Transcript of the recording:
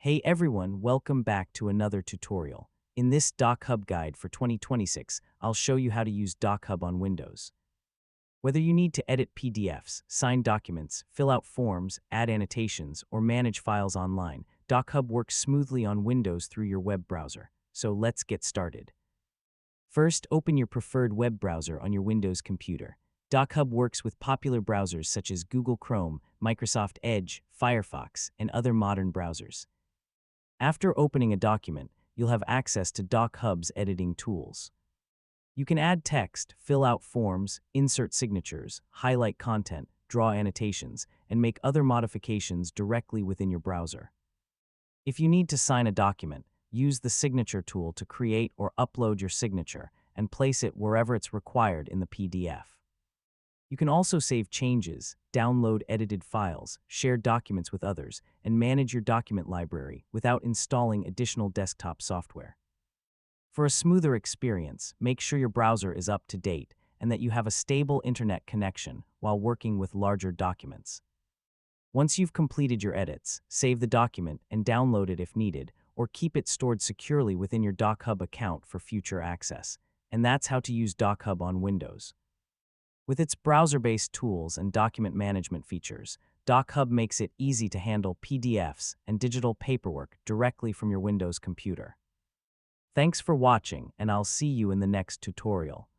Hey everyone, welcome back to another tutorial. In this DocHub guide for 2026, I'll show you how to use DocHub on Windows. Whether you need to edit PDFs, sign documents, fill out forms, add annotations, or manage files online, DocHub works smoothly on Windows through your web browser. So let's get started. First, open your preferred web browser on your Windows computer. DocHub works with popular browsers such as Google Chrome, Microsoft Edge, Firefox, and other modern browsers. After opening a document, you'll have access to DocHub's editing tools. You can add text, fill out forms, insert signatures, highlight content, draw annotations, and make other modifications directly within your browser. If you need to sign a document, use the signature tool to create or upload your signature and place it wherever it's required in the PDF. You can also save changes, download edited files, share documents with others, and manage your document library without installing additional desktop software. For a smoother experience, make sure your browser is up to date and that you have a stable internet connection while working with larger documents. Once you've completed your edits, save the document and download it if needed, or keep it stored securely within your DocHub account for future access. And that's how to use DocHub on Windows. With its browser-based tools and document management features, DocHub makes it easy to handle PDFs and digital paperwork directly from your Windows computer. Thanks for watching, and I'll see you in the next tutorial.